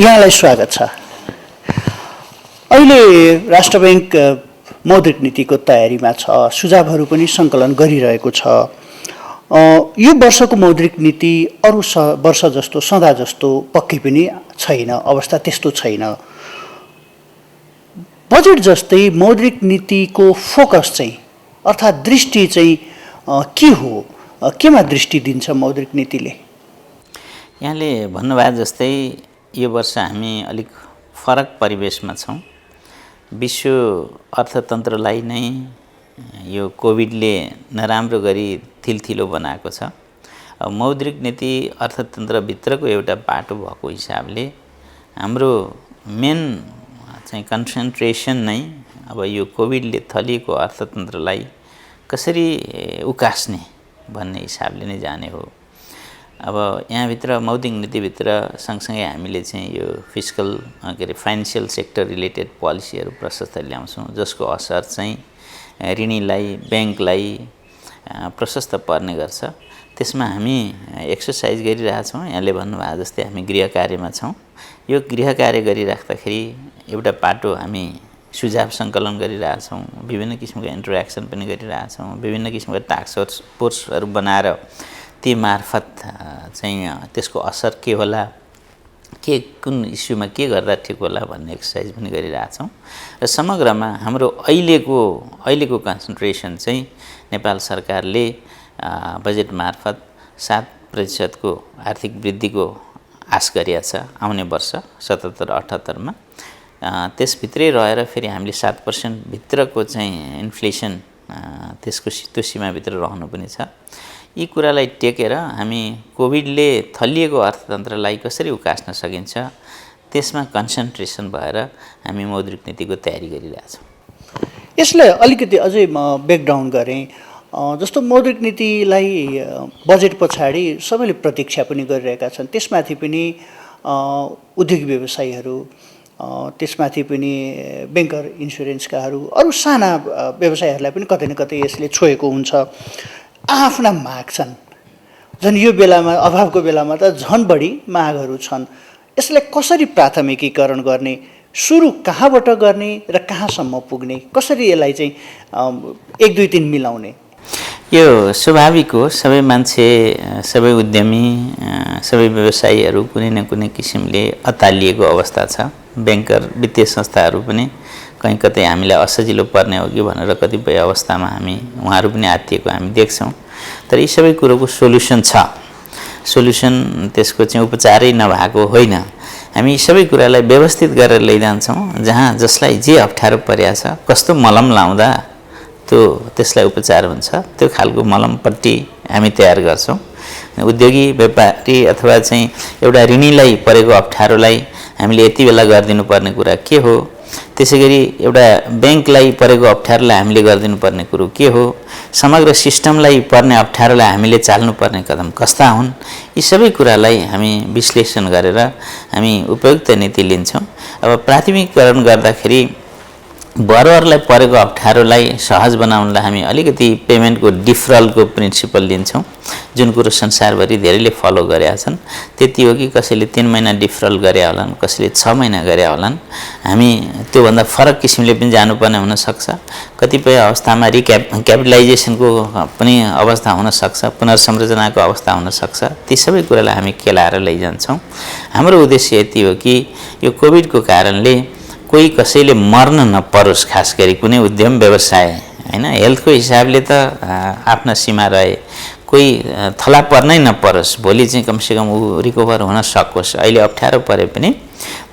यहाँलाई स्वागत छ। अहिले राष्ट्र बैंक मौद्रिक नीतिको तयारीमा छ, सुझावहरू पनि सङ्कलन गरिरहेको छ। यो वर्षको मौद्रिक नीति अरू वर्ष जस्तो सदा जस्तो पक्कै पनि छैन, अवस्था त्यस्तो छैन। बजेट जस्तै मौद्रिक नीतिको फोकस चाहिँ अर्थात् दृष्टि चाहिँ के हो, केमा दृष्टि दिन्छ मौद्रिक नीतिले? यहाँले भन्नुभए जस्तै यो वर्ष हामी अलिक फरक परिवेशमा छौँ। विश्व अर्थतन्त्रलाई नै यो कोभिडले नराम्रो गरी थिलथिलो बनाएको छ। अब मौद्रिक नीति अर्थतन्त्रभित्रको एउटा बाटो भएको हिसाबले हाम्रो मेन चाहिँ कन्सन्ट्रेसन नै अब यो कोभिडले थलिएको अर्थतन्त्रलाई कसरी उकास्ने भन्ने हिसाबले नै जाने हो। अब यहाँभित्र मौद्रिक नीतिभित्र सँगसँगै हामीले चाहिँ यो फिस्कल के अरे फाइनेन्सियल सेक्टर रिलेटेड पोलिसीहरू प्रशस्त ल्याउँछौँ, जसको असर चाहिँ ऋणीलाई, ब्याङ्कलाई प्रशस्त पर्ने गर्छ। त्यसमा हामी एक्सर्साइज गरिरहेछौँ। यहाँले भन्नुभएको जस्तै हामी गृह कार्यमा छौँ। यो गृह कार्य गरिराख्दाखेरि एउटा पाटो हामी सुझाव सङ्कलन गरिरहेछौँ, विभिन्न किसिमको इन्टरेक्सन पनि गरिरहेछौँ, विभिन्न किसिमको टास्क फोर्सहरू बनाएर ती मार्फत चाहिँ त्यसको असर के होला, के कुन इस्युमा के गर्दा ठिक होला भन्ने एक्सर्साइज पनि गरिरहेछौँ। र समग्रमा हाम्रो अहिलेको कन्सन्ट्रेसन चाहिँ नेपाल सरकारले बजेट मार्फत 7% को आर्थिक वृद्धिको आश गरिएको छ आउने वर्ष 77-78 मा। त्यसभित्रै रहेर फेरि हामीले 7% भित्रको चाहिँ इन्फ्लेसन त्यो सीमाभित्र रहनु पनि छ। यी कुरालाई टेकेर हामी कोभिडले थलिएको अर्थतन्त्रलाई कसरी उकास्न सकिन्छ त्यसमा कन्सन्ट्रेसन भएर हामी मौद्रिक नीतिको तयारी गरिरहेछौँ। यसलाई अलिकति अझै म ब्रेकडाउन गरेँ। जस्तो मौद्रिक नीतिलाई बजेट पछाडि सबैले प्रतीक्षा पनि गरिरहेका छन्। त्यसमाथि पनि उद्योगी व्यवसायीहरू, त्यसमाथि पनि ब्याङ्कर, इन्सुरेन्सकाहरू, अरू साना व्यवसायहरूलाई पनि कतै न कतै यसले छोएको हुन्छ। आफ्ना माग छन्, झन् यो बेलामा अभावको बेलामा त झन् बढी मागहरू छन्। यसलाई कसरी प्राथमिकीकरण गर्ने, सुरु कहाँबाट गर्ने र कहाँसम्म पुग्ने, कसरी यसलाई चाहिँ 1, 2, 3 मिलाउने? यो स्वाभाविक हो। सबै मान्छे, सबै उद्यमी, सबै व्यवसायीहरू कुनै न कुनै किसिमले अतालिएको अवस्था छ। ब्याङ्कर, वित्तीय संस्थाहरू पनि कहीँ कतै हामीलाई असजिलो पर्ने हो कि भनेर कतिपय अवस्थामा उहाँहरू पनि आत्तिएको हामी देख्छौँ। तर यी सबै कुरोको सोल्युसन छ। सोल्युसन त्यसको चाहिँ उपचारै नभएको होइन। हामी यी सबै कुरालाई व्यवस्थित गरेर लैजान्छौँ। जहाँ जसलाई जे अप्ठ्यारो परेको छ, कस्तो मलम लाउँदा त्यसलाई उपचार हुन्छ, त्यो खालको मलमपट्टि हामी तयार गर्छौँ। उद्योगी, व्यापारी अथवा चाहिँ एउटा ऋणीलाई परेको अप्ठ्यारोलाई हामीले यति बेला गरिदिनु पर्ने कुरा के हो, त्यसै गरी एउटा ब्याङ्कलाई परेको अप्ठ्यारोलाई हामीले गरिदिनु पर्ने कुरो के हो, समग्र सिस्टमलाई पर्ने अप्ठ्यारोलाई हामीले चाल्नुपर्ने कदम कस्ता हुन्, यी सबै कुरालाई हामी विश्लेषण गरेर हामी उपयुक्त नीति लिन्छौँ। अब प्राथमिकीकरण गर्दाखेरि बरुवाहरूलाई परेको अप्ठ्यारोलाई सहज बनाउनलाई हामी अलिकति पेमेन्टको डिफरलको प्रिन्सिपल लिन्छौँ, जुन कुरो संसारभरि धेरैले फलो गरेका छन्। त्यति हो कि कसैले 3 महिना डिफरल गरे होलान्, कसैले 6 महिना गरे होलान्। हामी त्योभन्दा फरक किसिमले पनि जानुपर्ने हुनसक्छ। कतिपय अवस्थामा क्यापिटलाइजेसनको पनि अवस्था हुनसक्छ, पुनर्संरचनाको अवस्था हुनसक्छ। ती सबै कुरालाई हामी केलाएर लैजान्छौँ। हाम्रो उद्देश्य यति हो कि यो कोभिडको कारणले कोही कसैले मर्न नपरोस्, खास गरी कुनै उद्यम व्यवसाय हैन, हेल्थको हिसाबले त आफ्ना सीमा रहे, कोही थला पर्नै नपरोस्, भोलि चाहिँ कमसेकम ऊ रिकभर हुन सकोस्। अहिले अप्ठ्यारो परे पनि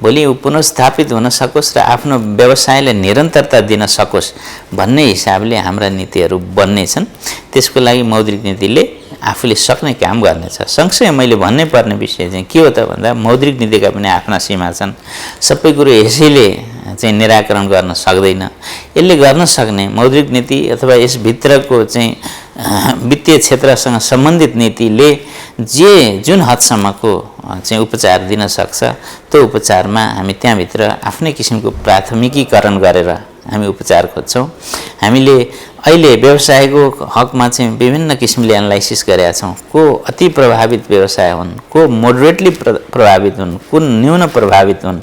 भोलि ऊ पुनर्स्थापित हुन सकोस् र आफ्नो व्यवसायलाई निरन्तरता दिन सकोस् भन्ने हिसाबले हाम्रा नीतिहरू बन्नेछन्। त्यसको लागि मौद्रिक नीतिले आफूले सक्ने काम गर्नेछ। सँगसँगै मैले भन्नै पर्ने विषय चाहिँ के हो त भन्दा मौद्रिक नीतिका पनि आफ्ना सीमा छन्। सबै कुरो यसैले चाहिँ निराकरण गर्न सक्दैन। यसले गर्न सक्ने मौद्रिक नीति अथवा यसभित्रको चाहिँ वित्तीय क्षेत्रसँग सम्बन्धित नीतिले जुन हदसम्मको चाहिँ उपचार दिन सक्छ, त्यो उपचारमा हामी त्यहाँभित्र आफ्नै किसिमको प्राथमिकीकरण गरेर हामी उपचार खोज्छौँ। हामीले अहिले व्यवसायको हकमा चाहिँ विभिन्न किसिमले एनालाइसिस गरेका छौँ। को अति प्रभावित व्यवसाय हुन्, को मोडरेटली प्रभावित हुन्, कुन न्यून प्रभावित हुन्,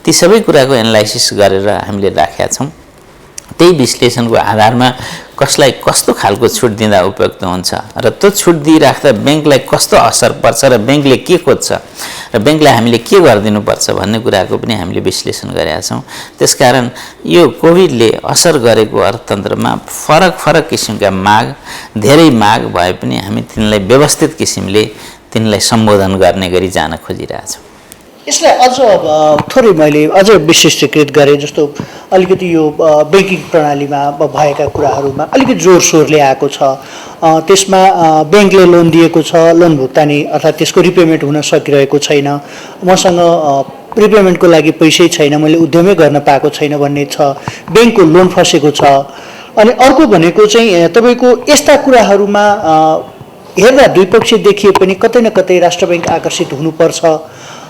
ती सबै कुराको एनालाइसिस गरेर हामीले राखेका छौँ। त्यही विश्लेषणको आधारमा कसलाई कस्तो खालको छुट दिँदा उपयुक्त हुन्छ र त्यो छुट दिइराख्दा ब्याङ्कलाई कस्तो असर पर्छ र ब्याङ्कले के खोज्छ र ब्याङ्कलाई हामीले के गरिदिनुपर्छ भन्ने कुराको पनि हामीले विश्लेषण गरेका छौँ। त्यसकारण यो कोभिडले असर गरेको अर्थतन्त्रमा फरक फरक किसिमका माग, धेरै माग भए पनि हामी तिनलाई व्यवस्थित किसिमले तिनलाई सम्बोधन गर्ने गरी जान खोजिरहेछौँ। यसलाई अझ थोरै मैले अझ विशिष्टीकृत गरेँ, जस्तो अलिकति यो ब्याङ्किङ प्रणालीमा भएका कुराहरूमा अलिकति जोड सोरले आएको छ। त्यसमा ब्याङ्कले लोन दिएको छ, लोन भुक्तानी अर्थात् त्यसको रिपेमेन्ट हुन सकिरहेको छैन, मसँग रिपेमेन्टको लागि पैसै छैन, मैले उद्यमै गर्न पाएको छैन भन्ने छ, ब्याङ्कको लोन फसेको छ। अनि अर्को भनेको चाहिँ तपाईँको यस्ता कुराहरूमा हेर्दा द्विपक्षीय देखिए पनि कतै न कतै राष्ट्र ब्याङ्क आकर्षित हुनुपर्छ,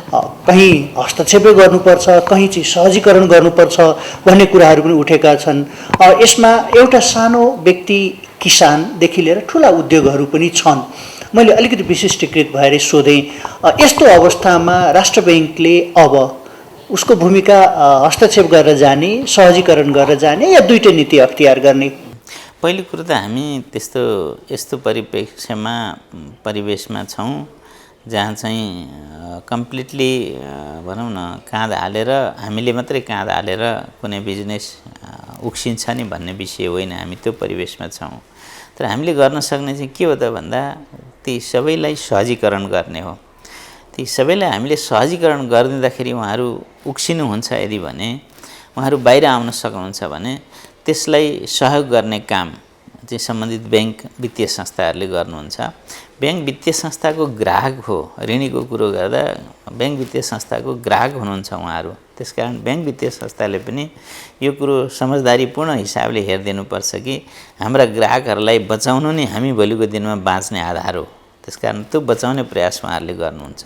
कहीँ हस्तक्षेपै गर्नुपर्छ, कहीँ चाहिँ सहजीकरण गर्नुपर्छ भन्ने कुराहरू पनि उठेका छन्। यसमा एउटा सानो व्यक्ति किसानदेखि लिएर ठुला उद्योगहरू पनि छन्। मैले अलिकति विशिष्टीकृत भएर सोधेँ, यस्तो अवस्थामा राष्ट्र ब्याङ्कले अब उसको भूमिका हस्तक्षेप गरेर जाने, सहजीकरण गरेर जाने या दुईटै नीति अख्तियार गर्ने? पहिलो कुरो त हामी यस्तो परिवेशमा छौँ जहाँ चाहिँ कम्प्लिटली भनौँ न काँध हालेर हामीले मात्रै काँध हालेर कुनै बिजनेस उक्सिन्छ नि भन्ने विषय होइन। हामी त्यो परिवेशमा छौँ। तर हामीले गर्न सक्ने चाहिँ के हो त भन्दा ती सबैलाई सहजीकरण गर्ने हो। ती सबैलाई हामीले सहजीकरण गरिदिँदाखेरि उहाँहरू उक्सिनुहुन्छ यदि भने, उहाँहरू बाहिर आउन सक्नुहुन्छ भने त्यसलाई सहयोग गर्ने काम चाहिँ सम्बन्धित ब्याङ्क वित्तीय संस्थाहरूले गर्नुहुन्छ। ब्याङ्क वित्तीय संस्थाको ग्राहक हो, ऋणीको कुरो गर्दा ब्याङ्क वित्तीय संस्थाको ग्राहक हुनुहुन्छ उहाँहरू। त्यसकारण ब्याङ्क वित्तीय संस्थाले पनि यो कुरो समझदारीपूर्ण हिसाबले हेरिदिनुपर्छ कि हाम्रा ग्राहकहरूलाई बचाउनु नै हामी भोलिको दिनमा बाँच्ने आधार हो। त्यसकारण त्यो बचाउने प्रयास उहाँहरूले गर्नुहुन्छ।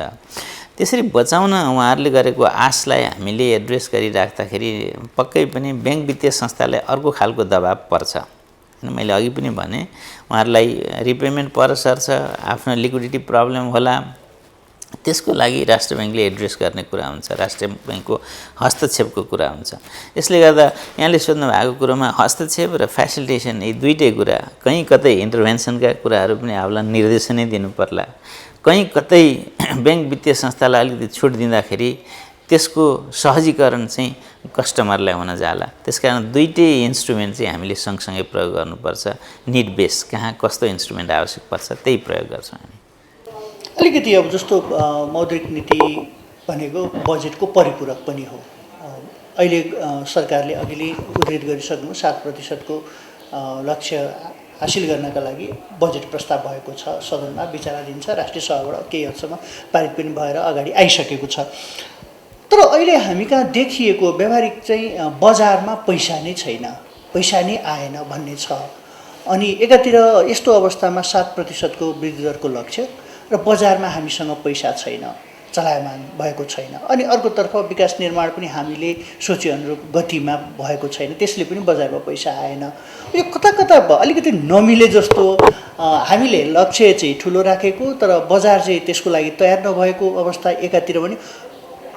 त्यसरी बचाउन उहाँहरूले गरेको आशलाई हामीले एड्रेस गरिराख्दाखेरि पक्कै पनि ब्याङ्क वित्तीय संस्थालाई अर्को खालको दबाब पर्छ। मैले अघि पनि भने उहाँहरूलाई रिपेमेन्ट पर सर्छ, आफ्नो लिक्विडिटी प्रब्लम होला, त्यसको लागि राष्ट्र ब्याङ्कले एड्रेस गर्ने कुरा हुन्छ, राष्ट्र ब्याङ्कको हस्तक्षेपको कुरा हुन्छ। यसले गर्दा यहाँले सोध्नु भएको कुरोमा हस्तक्षेप र फेसिलिटेसन यी दुईटै कुरा, कहीँ कतै इन्टरभेन्सनका कुराहरू पनि आउला, निर्देशनै दिनु पर्ला। कहीँ कतै ब्याङ्क वित्तीय संस्थालाई अलिकति छुट दिँदाखेरि त्यसको सहजीकरण चाहिँ कस्टमरलाई हुन जाला। त्यसकारण दुईटै इन्स्ट्रुमेन्ट चाहिँ हामीले सँगसँगै प्रयोग गर्नुपर्छ। निड बेस कहाँ कस्तो इन्स्ट्रुमेन्ट आवश्यक पर्छ त्यही प्रयोग गर्छौँ हामी। अलिकति अब जस्तो मौद्रिक नीति भनेको बजेटको परिपूरक पनि हो। अहिले सरकारले अघिले उद्धृत गरिसक्नु 7% लक्ष्य हासिल गर्नका लागि बजेट प्रस्ताव भएको छ, सदनमा विचाराधीन छ, राष्ट्रिय सभाबाट केही हदसम्म पारित पनि भएर अगाडि आइसकेको छ। तर अहिले हामी कहाँ देखिएको व्यावहारिक चाहिँ बजारमा पैसा नै छैन, पैसा नै आएन भन्ने छ। अनि एकातिर यस्तो अवस्थामा 7% वृद्धि दरको लक्ष्य र बजारमा हामीसँग पैसा छैन, चलायमान भएको छैन। अनि अर्कोतर्फ विकास निर्माण पनि हामीले सोचे अनुरूप गतिमा भएको छैन, त्यसले पनि बजारमा पैसा आएन। यो कता कता अलिकति नमिले जस्तो, हामीले लक्ष्य चाहिँ ठुलो राखेको तर बजार चाहिँ त्यसको लागि तयार नभएको अवस्था एकातिर पनि।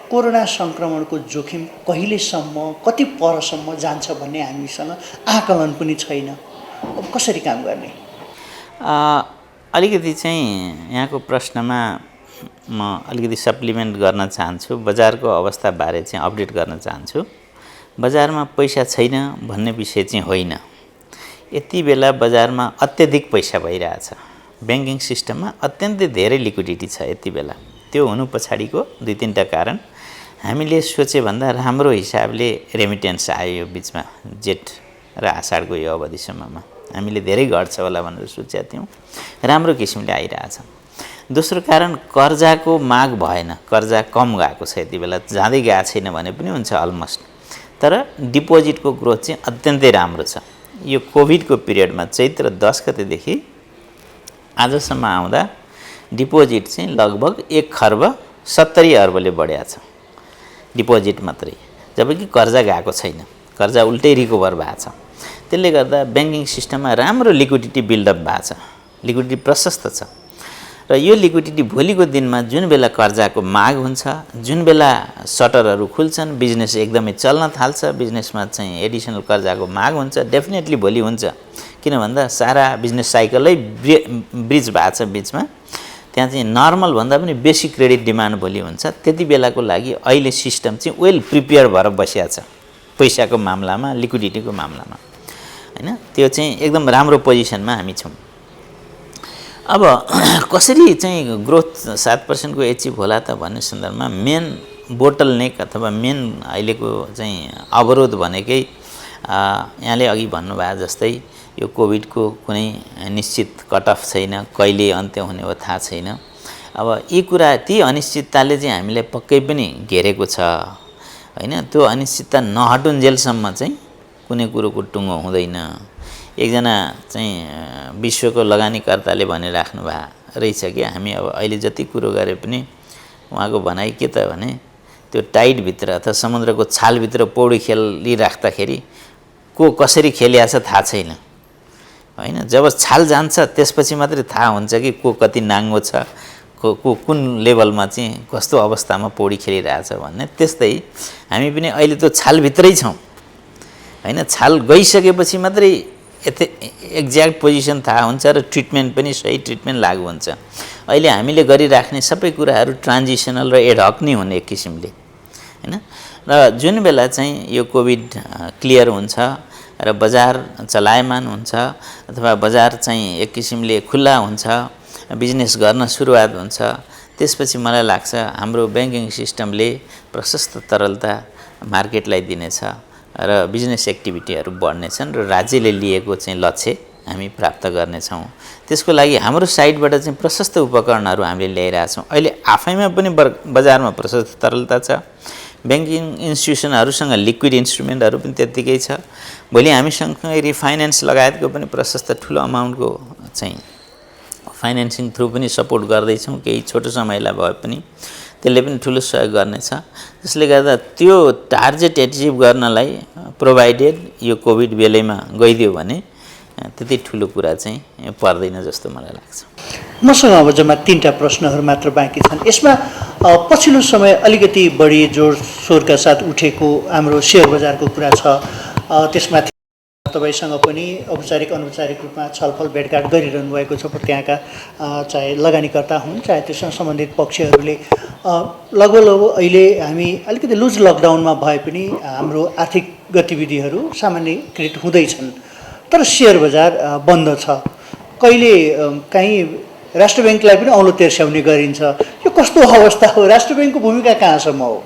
कोरोना सङ्क्रमणको जोखिम कहिलेसम्म, कति परसम्म जान्छ भन्ने हामीसँग आकलन पनि छैन। अब कसरी काम गर्ने? अलिकति चाहिँ यहाँको प्रश्नमा म अलिकति सप्लिमेन्ट गर्न चाहन्छु, बजारको अवस्थाबारे चाहिँ अपडेट गर्न चाहन्छु। बजारमा पैसा छैन भन्ने विषय चाहिँ होइन। यति बेला बजारमा अत्यधिक पैसा भइरहेछ, ब्याङ्किङ सिस्टममा अत्यन्तै धेरै लिक्विडिटी छ यति बेला। त्यो हुनु पछाडिको 2-3टा कारण हामीले सोचे भन्दा राम्रो हिसाबले रेमिटेन्स आयो यो बिचमा, जेठ र आषाढको यो अवधिसम्ममा हामीले धेरै घट्छ होला भनेर सोचेका थियौँ, राम्रो किसिमले आइरहेछ। दोस्रो कारण कर्जाको माग भएन, कर्जा कम गएको छ यति बेला, जाँदै गएको छैन भने पनि हुन्छ अलमोस्ट। तर डिपोजिटको ग्रोथ चाहिँ अत्यन्तै राम्रो छ। यो कोभिडको पिरियडमा चैत्र 10 गतेदेखि आजसम्म आउँदा डिपोजिट चाहिँ लगभग 1,70 अर्बले बढेको छ डिपोजिट मात्रै, जबकि कर्जा गएको छैन, कर्जा उल्टै रिकभर भएको छ। त्यसले गर्दा ब्याङ्किङ सिस्टममा राम्रो लिक्विडिटी बिल्डअप भएको छ, लिक्विडिटी प्रशस्त छ र यो लिक्विडिटी भोलिको दिनमा जुन बेला कर्जाको माग हुन्छ, जुन बेला सटरहरू खुल्छन्, बिजनेस एकदमै चल्न थाल्छ, बिजनेसमा चाहिँ एडिसनल कर्जाको माग हुन्छ, डेफिनेटली भोलि हुन्छ। किन भन्दा सारा बिजनेस साइकलै ब्रिज भएको छ बिचमा, त्यहाँ चाहिँ नर्मल भन्दा पनि बेसी क्रेडिट डिमान्ड भोलि हुन्छ। त्यति बेलाको लागि अहिले सिस्टम चाहिँ वेल प्रिपेयर भएर बसिया छ पैसाको मामलामा, लिक्विडिटीको मामलामा, हैन? त्यो चाहिँ एकदम राम्रो पोजिसनमा हामी छौँ। अब कसरी चाहिँ ग्रोथ 7% को एचिभ होला त भन्ने सन्दर्भमा मेन बोटलनेक अथवा मेन अहिलेको चाहिँ अवरोध भनेकै यहाँले अघि भन्नुभयो जस्तै यो कोभिडको कुनै निश्चित कट अफ छैन, कहिले अन्त्य हुने हो थाहा छैन। अब यी कुरा, ती अनिश्चितताले चाहिँ हामीलाई पक्कै पनि घेरेको छ, हैन? त्यो अनिश्चितता नहटुन्जेलसम्म चाहिँ कुनै कुरोको टुङ्गो हुँदैन। एकजना चाहिँ विश्वको लगानीकर्ताले भनिराख्नु भएको रहेछ कि हामी अब अहिले जति कुरो गरे पनि, उहाँको भनाइ के त भने त्यो टाइडभित्र अथवा समुद्रको छालभित्र पौडी खेलिराख्दाखेरि को कसरी खेलिया छ थाहा छैन, हैन? जब छाल जान्छ त्यसपछि मात्रै थाहा हुन्छ कि को कति नाङ्गो छ, को कुन लेभलमा चाहिँ कस्तो अवस्थामा पौडी खेलिरहेछ भन्ने। त्यस्तै हामी पनि अहिले त्यो छालभित्रै छौँ, हैन? छाल गइसकेपछि मात्रै एक्ज्याक्ट पोजिसन थाहा हुन्छ र ट्रिटमेन्ट पनि सही ट्रिटमेन्ट लागु हुन्छ। अहिले हामीले गरिराख्ने सबै कुराहरू ट्रान्जिसनल र एडहक नै हुने एक किसिमले, हैन? र जुन बेला चाहिँ यो कोभिड क्लियर हुन्छ र बजार चलायमान हुन्छ अथवा बजार चाहिँ एक किसिमले खुल्ला हुन्छ, बिजनेस गर्न सुरुवात हुन्छ, त्यसपछि मलाई लाग्छ हाम्रो ब्याङ्किङ सिस्टमले प्रशस्त तरलता मार्केटलाई दिनेछ र बिजनेस एक्टिभिटीहरू बढ्नेछन् र राज्यले लिएको चाहिँ लक्ष्य हामी प्राप्त गर्नेछौँ। त्यसको लागि हाम्रो साइडबाट चाहिँ प्रशस्त उपकरणहरू हामीले ल्याइरहेछौँ। अहिले आफैमा पनि बजारमा प्रशस्त तरलता छ, ब्याङ्किङ इन्स्टिट्युसनहरूसँग लिक्विड इन्स्ट्रुमेन्टहरू पनि त्यत्तिकै छ। भोलि हामीसँगै रिफाइनेन्स लगायतको पनि प्रशस्त ठुलो अमाउन्टको चाहिँ फाइनेन्सिङ थ्रु पनि सपोर्ट गर्दैछौँ, केही छोटो समयलाई भए पनि त्यसले पनि ठुलो सहयोग गर्नेछ। जसले गर्दा त्यो टार्गेट एचिभ गर्नलाई प्रोभाइडेड यो कोभिड बेलैमा गइदियो भने त्यति ठुलो कुरा चाहिँ पर्दैन जस्तो मलाई लाग्छ। मसँग अब जम्मा 3टा प्रश्नहरू मात्र बाँकी छन्। यसमा पछिल्लो समय अलिकति बढी जोडसोडका साथ उठेको हाम्रो सेयर बजारको कुरा छ। त्यसमाथि तपाईसँग पनि औपचारिक अनौपचारिक रूपमा छलफल भेटघाट गरिरहनु भएको छ। त्यहाँका चाहे लगानीकर्ता हुन् चाहे त्यससँग सम्बन्धित पक्षहरूले लगभग अहिले हामी अलिकति लुज लकडाउनमा भए पनि हाम्रो आर्थिक गतिविधिहरू सामान्यकृत हुँदैछन्, तर सेयर बजार बन्द छ। कहिले काहीँ राष्ट्र ब्याङ्कलाई पनि औँलो तेर्स्याउने गरिन्छ। यो कस्तो अवस्था हो? राष्ट्र ब्याङ्कको भूमिका कहाँसम्म हो?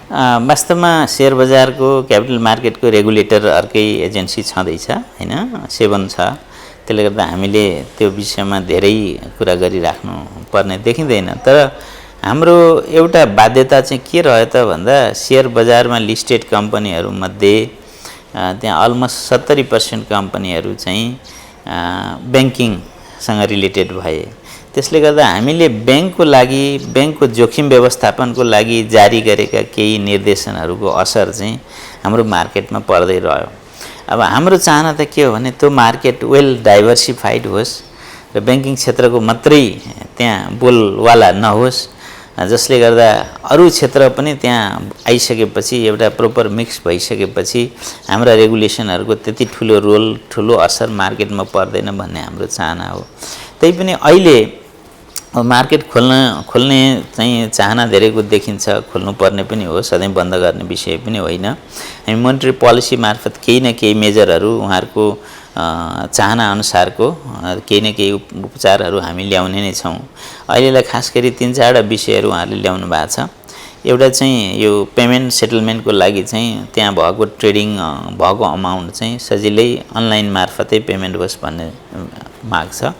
वास्तवमा सेयर बजारको क्यापिटल मार्केटको रेगुलेटर अर्कै एजेन्सी छँदैछ, हैन? सेवन छ। त्यसले गर्दा हामीले त्यो विषयमा धेरै कुरा गरिराख्नु पर्ने देखिँदैन। तर हाम्रो एउटा बाध्यता चाहिँ के रह्यो त भन्दा सेयर बजारमा लिस्टेड कम्पनीहरूमध्ये त्यहाँ अलमोस्ट 70% कम्पनीहरू चाहिँ ब्याङ्किङसँग रिलेटेड भए। त्यसले गर्दा हामीले ब्याङ्कको लागि, ब्याङ्कको जोखिम व्यवस्थापनको लागि जारी गरेका केही निर्देशनहरूको असर चाहिँ हाम्रो मार्केटमा पर्दै रह्यो। अब हाम्रो चाहना त के हो भने त्यो मार्केट वेल डाइभर्सिफाइड होस् र ब्याङ्किङ क्षेत्रको मात्रै त्यहाँ बोलवाला नहोस्, जसले गर्दा अरू क्षेत्र पनि त्यहाँ आइसकेपछि एउटा प्रोपर मिक्स भइसकेपछि हाम्रा रेगुलेसनहरूको त्यति ठुलो रोल, ठुलो असर मार्केटमा पर्दैन भन्ने हाम्रो चाहना हो। तैपनि अहिले मार्केट खोल्ने चाहिँ चाहना धेरैको देखिन्छ। खोल्नुपर्ने पनि हो, सधैँ बन्द गर्ने विषय पनि होइन। हामी मोनेटरी पोलिसी मार्फत केही न केही मेजरहरू उहाँहरूको चाहना अनुसारको केही न केही उपचारहरू हामी ल्याउने नै छौँ। अहिलेलाई खास गरी 3-4 विषयहरू उहाँहरूले ल्याउनु भएको छ। एउटा चाहिँ यो पेमेन्ट सेटलमेन्टको लागि चाहिँ त्यहाँ भएको ट्रेडिङ भएको अमाउन्ट चाहिँ सजिलै अनलाइन मार्फतै पेमेन्ट होस् भन्ने माग छ।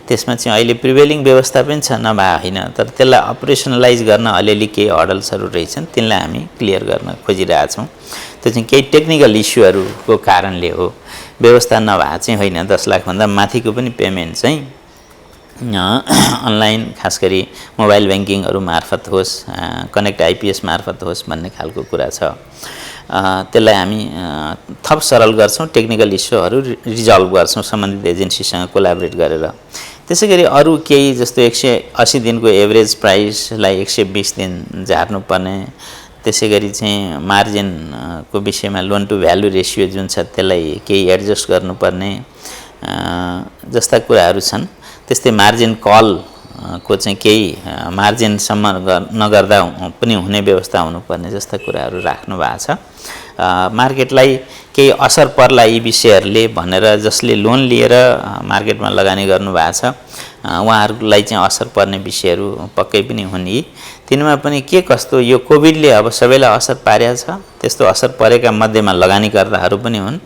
त्यसमा चाहिँ अहिले प्रिभेलिङ व्यवस्था पनि छ, नभए होइन, तर त्यसलाई अपरेसनलाइज गर्न अलिअलि केही हर्डल्सहरू रहेछन्, तिनलाई हामी क्लियर गर्न खोजिरहेछौँ। त्यो चाहिँ केही टेक्निकल इस्युहरूको कारणले हो, व्यवस्था नभए चाहिँ होइन। 10 लाखभन्दा माथिको पनि पेमेन्ट चाहिँ अनलाइन खास गरी मोबाइल ब्याङ्किङहरू मार्फत होस्, कनेक्ट आइपिएस मार्फत होस् भन्ने खालको कुरा छ। त्यसलाई हामी थप सरल गर्छौँ, टेक्निकल इस्युहरू रिजल्भ गर्छौँ सम्बन्धित एजेन्सीसँग कोलाबोरेट गरेर। त्यसै गरी अरू केही जस्तो 180 दिनको एभरेज प्राइसलाई 120 दिन झार्नुपर्ने, त्यसै गरी चाहिँ मार्जिनको विषयमा लोन टु भ्यालु रेसियो जुन छ त्यसलाई केही एडजस्ट गर्नुपर्ने जस्ता कुराहरू छन्। त्यस्तै मार्जिन कल को चाहिँ केही मार्जिनसम्म नगर्दा पनि हुने व्यवस्था हुनुपर्ने जस्ता कुराहरू राख्नु भएको छ। मार्केटलाई केही असर पर्ला यी विषयहरूले भनेर जसले लोन लिएर मार्केटमा लगानी गर्नुभएको छ उहाँहरूलाई चाहिँ असर पर्ने विषयहरू पक्कै पनि हुन्। यी तिनमा पनि के कस्तो यो कोभिडले अब सबैलाई असर पारेको छ, त्यस्तो असर परेका मध्येमा लगानीकर्ताहरू पनि हुन्।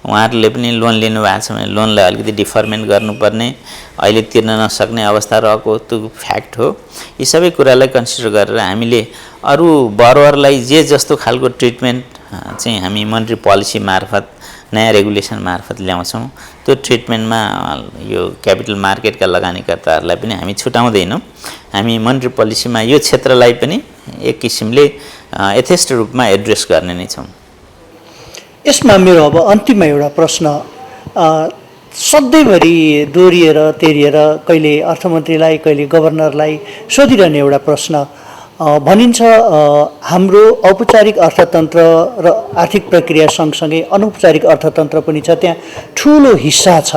उहाँहरूले पनि लोन लिनुभएको छ भने लोनलाई अलिकति डिफर्मेन्ट गर्नुपर्ने, अहिले तिर्न नसक्ने अवस्था रहेको त्यो फ्याक्ट हो। यी सबै कुरालाई कन्सिडर गरेर हामीले अरू बरोवरलाई जे जस्तो खालको ट्रिटमेन्ट चाहिँ हामी मोनेटरी पोलिसी मार्फत नयाँ रेगुलेसन मार्फत ल्याउँछौँ, त्यो ट्रिटमेन्टमा यो क्यापिटल मार्केटका लगानीकर्ताहरूलाई पनि हामी छुटाउँदैनौँ। हामी मोनेटरी पोलिसीमा यो क्षेत्रलाई पनि एक किसिमले यथेष्ट रूपमा एड्रेस गर्ने नै छौँ। यसमा मेरो अब अन्तिममा एउटा प्रश्न, सधैँभरि दोहोरिएर तेरिएर कहिले अर्थमन्त्रीलाई कहिले गभर्नरलाई सोधिरहने एउटा प्रश्न, भनिन्छ हाम्रो औपचारिक अर्थतन्त्र र आर्थिक प्रक्रिया सँगसँगै अनौपचारिक अर्थतन्त्र पनि छ, त्यहाँ ठुलो हिस्सा छ,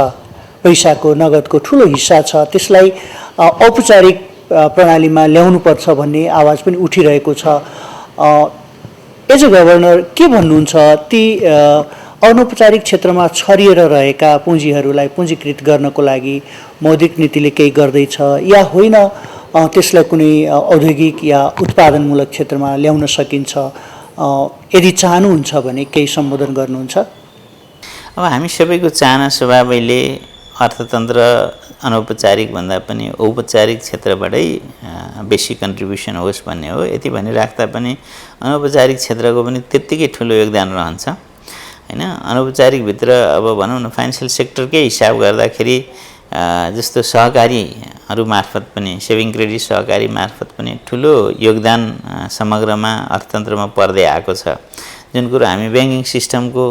पैसाको नगदको ठुलो हिस्सा छ, त्यसलाई औपचारिक प्रणालीमा ल्याउनुपर्छ भन्ने आवाज पनि उठिरहेको छ। एज अ गभर्नर के भन्नुहुन्छ ती अनौपचारिक क्षेत्रमा छरिएर रहेका पुँजीहरूलाई पुँजीकृत गर्नको लागि मौद्रिक नीतिले केही गर्दैछ या होइन, त्यसलाई कुनै औद्योगिक या उत्पादनमूलक क्षेत्रमा ल्याउन सकिन्छ? यदि चाहनुहुन्छ भने केही सम्बोधन गर्नुहुन्छ? अब हामी सबैको चाहना स्वभावैले अर्थतन्त्र अनौपचारिक भन्दा पनि औपचारिक क्षेत्रबाटै बेसी कन्ट्रिब्युसन होस् भन्ने हो। यति भनिराख्दा पनि अनौपचारिक क्षेत्रको पनि त्यत्तिकै ठुलो योगदान रहन्छ हैन। अनौपचारिकभित्र अब भनौँ न फाइनेन्सियल सेक्टरकै हिसाब गर्दाखेरि जस्तो सहकारीहरू मार्फत पनि सेभिङ क्रेडिट सहकारी मार्फत पनि ठुलो योगदान समग्रमा अर्थतन्त्रमा पर्दै आएको छ। जुन कुरो हामी ब्याङ्किङ सिस्टमको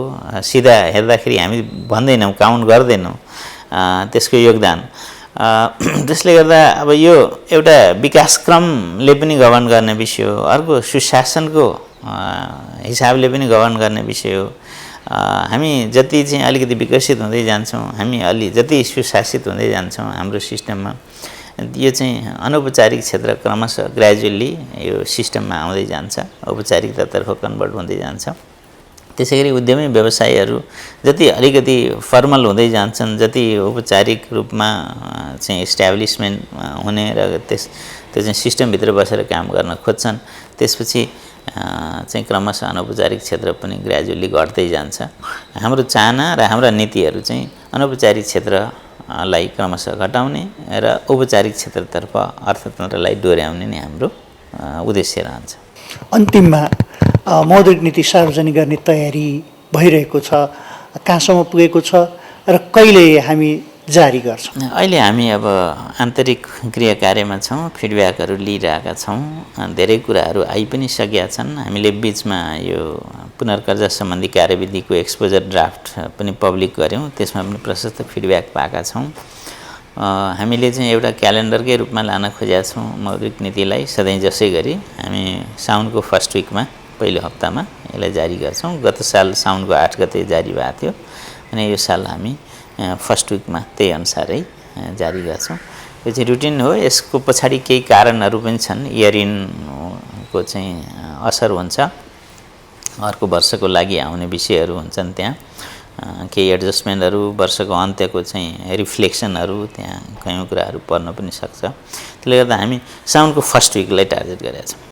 सिधा हेर्दाखेरि हामी भन्दैनौँ, काउन्ट गर्दैनौँ त्यसको योगदान। त्यसले गर्दा अब यो एउटा विकासक्रमले पनि गभर्न गर्ने विषय हो, अर्को सुशासनको हिसाबले पनि गभर्न गर्ने विषय हो। हामी जति चाहिँ अलिकति विकसित हुँदै जान्छौँ, हामी अलि जति सुशासित हुँदै जान्छौँ हाम्रो सिस्टममा, यो चाहिँ अनौपचारिक क्षेत्र क्रमशः ग्रेजुअली यो सिस्टममा आउँदै जान्छ, औपचारिकतातर्फ कन्भर्ट हुँदै जान्छ। त्यसै गरी उद्यमी व्यवसायीहरू जति अलिकति फर्मल हुँदै जान्छन्, जति औपचारिक रूपमा चाहिँ इस्ट्याब्लिसमेन्ट हुने र त्यो चाहिँ सिस्टमभित्र बसेर काम गर्न खोज्छन्, त्यसपछि चाहिँ क्रमशः अनौपचारिक क्षेत्र पनि ग्रेजुअली घट्दै जान्छ। हाम्रो चाहना र हाम्रा नीतिहरू चाहिँ अनौपचारिक क्षेत्रलाई क्रमशः घटाउने र औपचारिक क्षेत्रतर्फ अर्थतन्त्रलाई डोर्याउने नै हाम्रो उद्देश्य रहन्छ। अन्तिममा मौद्रिक नीति सार्वजनिक गर्ने तयारी भइरहेको छ, कहाँसम्म पुगेको छ र कहिले हामी जारी गर्छौँ? अहिले हामी अब आन्तरिक गृह कार्यमा छौँ, फिडब्याकहरू लिइरहेका छौँ, धेरै कुराहरू आइ पनि सकेका छन्। हामीले बिचमा यो पुनर्कर्जा सम्बन्धी कार्यविधिको एक्सपोजर ड्राफ्ट पनि पब्लिक गऱ्यौँ, त्यसमा पनि प्रशस्त फिडब्याक पाएका छौँ। हामीले चाहिँ एउटा क्यालेन्डरकै रूपमा लान खोजेका छौँ मौद्रिक नीतिलाई। सधैँ जसै गरी हामी साउनको फर्स्ट विकमा पहिलो हप्तामा यसलाई जारी गर्छौँ। गत साल साउनको 8 गते जारी भएको थियो अनि यो साल हामी फर्स्ट विकमा त्यही अनुसारै जारी गर्छौँ। यो चाहिँ रुटिन हो। यसको पछाडि केही कारणहरू पनि छन्। इयर इनको चाहिँ असर हुन्छ, अर्को वर्षको लागि आउने विषयहरू हुन्छन्, त्यहाँ केही एडजस्टमेन्टहरू, वर्षको अन्त्यको चाहिँ रिफ्लेक्सनहरू, त्यहाँ कयौँ कुराहरू पर्न पनि सक्छ। त्यसले गर्दा हामी साउनको फर्स्ट विकलाई टार्गेट गरेका छौँ।